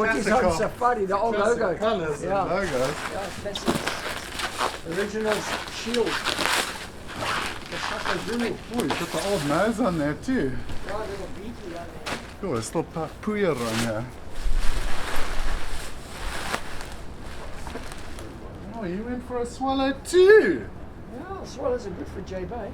put this on safari, the old logo. Colours and logos. Yeah, classic. Original shield. The Shaka Zulu. Oh, you've got the old nose on there too. Yeah, little beetle on there. Oh, there's still puya on here. Oh, you went for a swallow too. Yeah, swallows are good for J-Bay.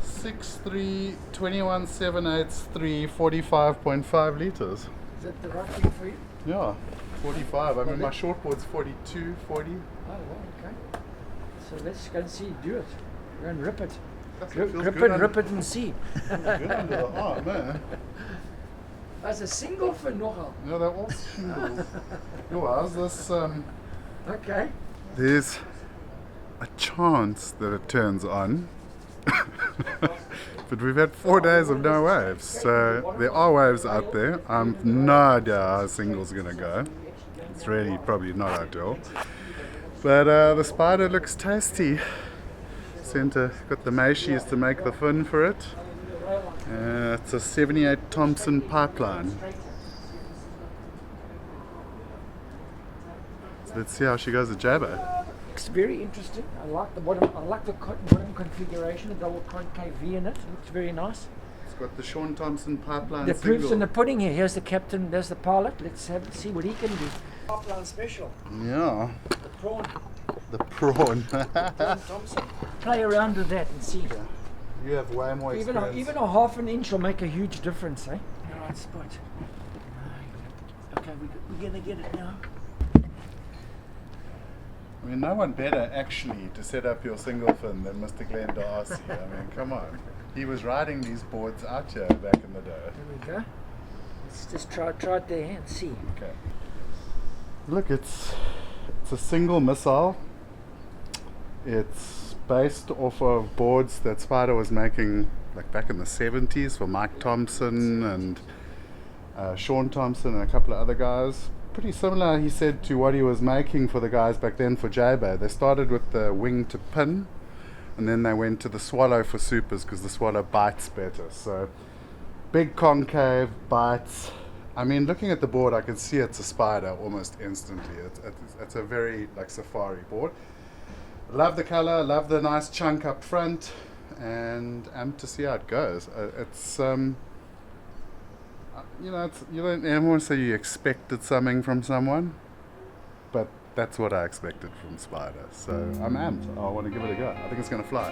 6'3", 21.783, 45.5 litres. Is that the right thing for you? Yeah, 45. I mean, my shortboard's 42, 40. Oh, well, okay. So let's go and see, do it. Go and rip it. Rip it and see. Good under the arm, eh? That's a single for nogal. Yeah, that was shingles. Yo, how's this? Okay. There's a chance that it turns on. But we've had 4 days of no waves, so there are waves out there. No idea how single's gonna go. It's really probably not ideal. But the spider looks tasty. Got the maishies to make the fin for it. It's a 78 Tompson pipeline. So let's see how she goes at Jabba. Looks very interesting. I like the bottom. I like the bottom configuration. The double concave V in it. Looks very nice. It's got the Shaun Tompson pipeline. The proof's in the pudding here. Here's the captain. There's the pilot. Let's see what he can do. Pipeline special. Yeah. The prawn. The prawn. Shaun Tompson. Play around with that and see. Yeah. You have way more experience. Even a half an inch will make a huge difference, eh? The right spot. Okay, we're gonna get it now. I mean, no one better actually to set up your single fin than Mr. Glenn Darcy. I mean, come on. He was riding these boards out here back in the day. There we go. Let's just try it there and see. Okay. Look, it's a single missile. It's based off of boards that Spider was making like back in the 70s for Mike Thompson and Shaun Tompson and a couple of other guys. Pretty similar, he said, to what he was making for the guys back then for J-Bay. They started with the wing to pin, and then they went to the swallow for supers because the swallow bites better. So big concave, bites. I mean, looking at the board, I can see it's a Spider almost instantly. It's a very like safari board. Love the color, love the nice chunk up front, and amped to see how it goes. You don't ever want to say you expected something from someone, but that's what I expected from Spider. So I'm amped. I want to give it a go. I think it's going to fly.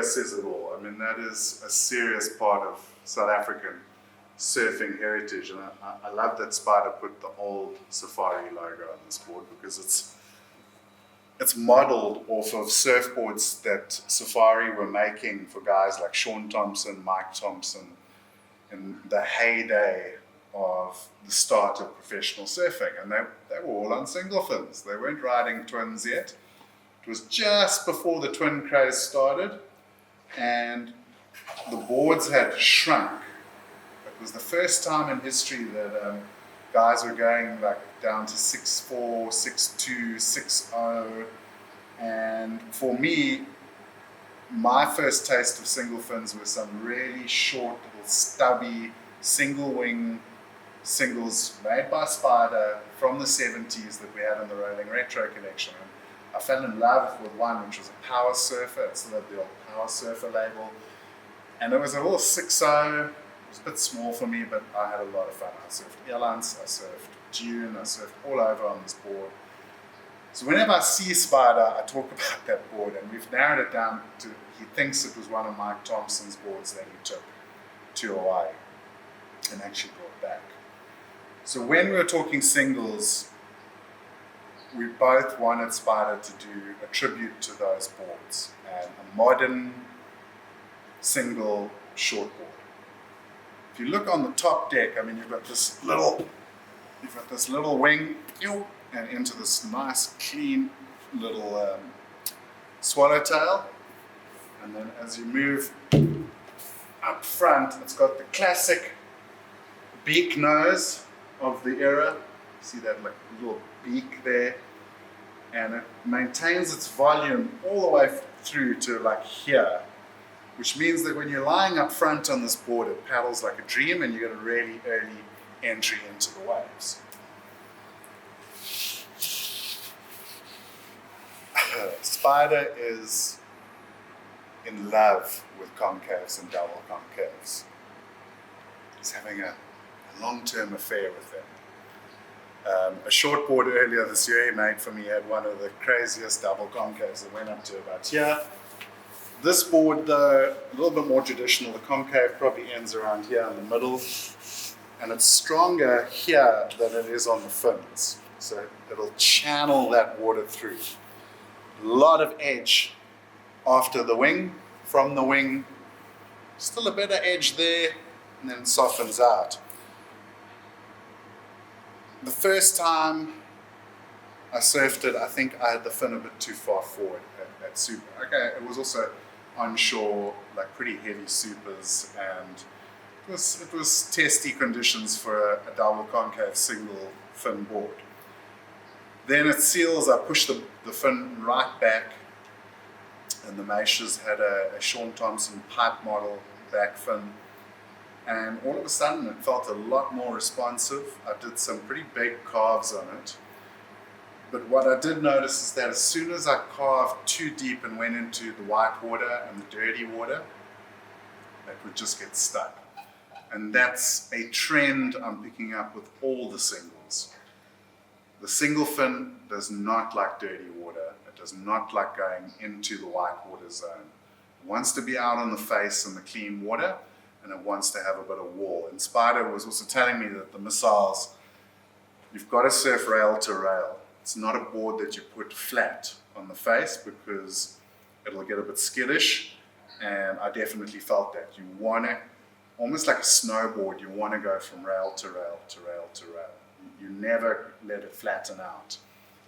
says it all. I mean, that is a serious part of South African surfing heritage, and I love that Spider put the old Safari logo on this board, because it's modeled off of surfboards that Safari were making for guys like Shaun Tompson, Mike Thompson, in the heyday of the start of professional surfing. And they were all on single fins. They weren't riding twins yet. It was just before the twin craze started, and the boards had shrunk. It was the first time in history that guys were going like down to 6'4", 6'2", 6'0", and for me, my first taste of single fins were some really short, little stubby, single wing singles made by Spider from the 70s that we had in the Rolling Retro collection. And I fell in love with one which was a Power Surfer. It still had the old Power Surfer label, and it was a little 6'0". It was a bit small for me, but I had a lot of fun. I surfed Airlines, I surfed Dune, I surfed all over on this board. So whenever I see Spider, I talk about that board, and we've narrowed it down to, he thinks it was one of Mike Thompson's boards that he took to Hawaii and actually brought back. So when we were talking singles, we both wanted Spider to do a tribute to those boards, and a modern single shortboard. If you look on the top deck, I mean, you've got this little wing, and into this nice, clean little swallowtail. And then as you move up front, it's got the classic beak nose of the era. See that like little beak there? And it maintains its volume all the way through to like here, which means that when you're lying up front on this board, it paddles like a dream, and you get a really early entry into the waves. Spider is in love with concaves and double concaves. He's having a long-term affair with them. A shortboard earlier this year he made for me had one of the craziest double concaves that went up to about here. This board, though, a little bit more traditional. The concave probably ends around here in the middle, and it's stronger here than it is on the fins. So it'll channel that water through. A lot of edge after the wing, from the wing, still a bit of edge there, and then softens out. The first time I surfed it, I think I had the fin a bit too far forward at super. Okay, it was also onshore, like pretty heavy supers, and it was testy conditions for a double concave single fin board. Then at Seals, I pushed the fin right back, and the Maishas had a Shaun Tompson pipe model back fin, and all of a sudden it felt a lot more responsive. I did some pretty big carves on it, but what I did notice is that as soon as I carved too deep and went into the white water and the dirty water, it would just get stuck. And that's a trend I'm picking up with all the singles. The single fin does not like dirty water. It does not like going into the white water zone. It wants to be out on the face in the clean water, and it wants to have a bit of wall. And Spider was also telling me that the missiles, you've got to surf rail to rail. It's not a board that you put flat on the face, because it'll get a bit skittish, and I definitely felt that. You want to, almost like a snowboard, you want to go from rail to rail to rail to rail. You never let it flatten out.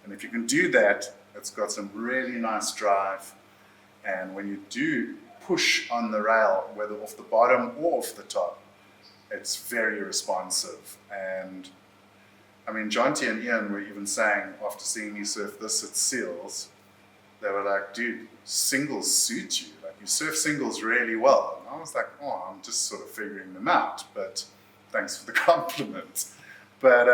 And if you can do that, it's got some really nice drive. And when you do push on the rail, whether off the bottom or off the top, it's very responsive. And I mean, Jonty and Ian were even saying, after seeing me surf this at Seals, they were like, dude, singles suit you. Like, you surf singles really well. And I was like, oh, I'm just sort of figuring them out. But thanks for the compliment. But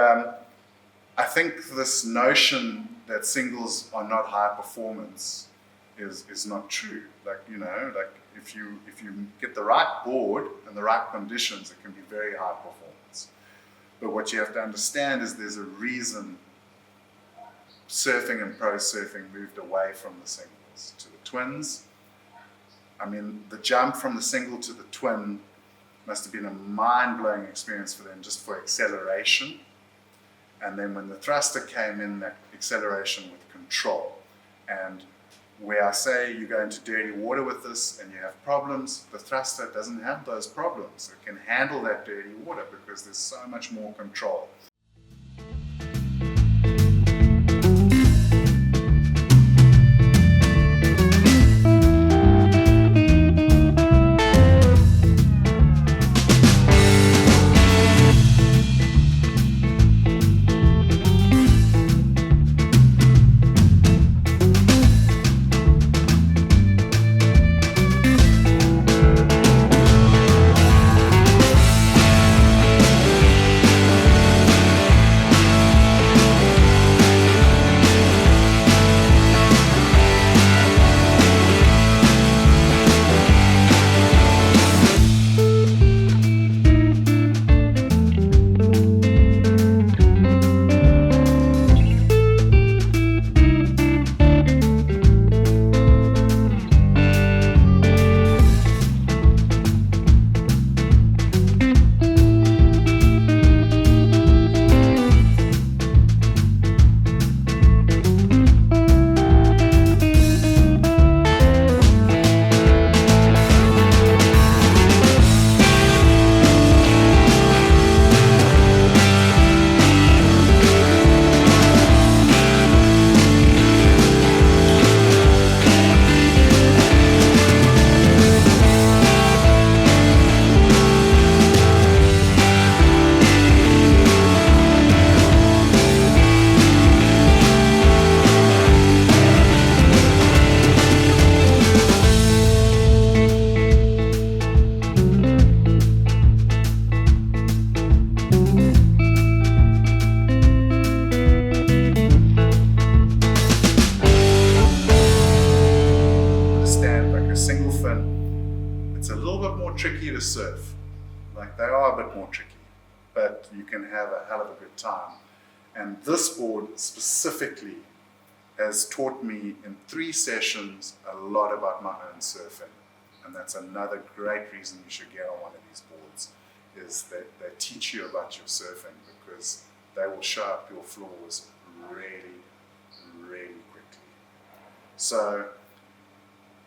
I think this notion that singles are not high performance is not true. Like, you know, like if you get the right board and the right conditions, it can be very high performance. But what you have to understand is there's a reason surfing and pro surfing moved away from the singles to the twins. I mean, the jump from the single to the twin must have been a mind-blowing experience for them, just for acceleration. And then when the thruster came in, that acceleration with control. And where I say you go into dirty water with this and you have problems, the thruster doesn't have those problems. It can handle that dirty water because there's so much more control. Tricky to surf. Like, they are a bit more tricky, but you can have a hell of a good time. And this board specifically has taught me in 3 sessions a lot about my own surfing. And that's another great reason you should get on one of these boards, is that they teach you about your surfing, because they will show up your flaws really, really quickly. So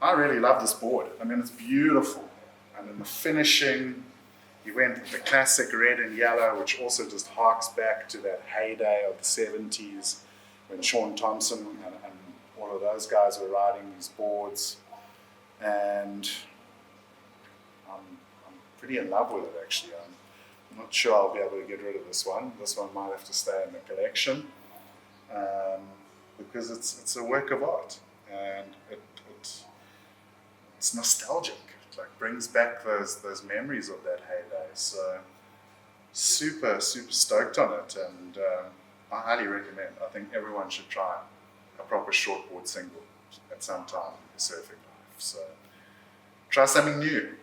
I really love this board. I mean, it's beautiful. And in the finishing, he went with the classic red and yellow, which also just harks back to that heyday of the 70s when Shaun Tompson and all of those guys were riding these boards. And I'm pretty in love with it, actually. I'm not sure I'll be able to get rid of this one. This one might have to stay in the collection because it's a work of art, and it's nostalgic. It like brings back those memories of that heyday. So super stoked on it, and I highly recommend. I think everyone should try a proper shortboard single at some time in their surfing life. So try something new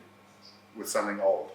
with something old.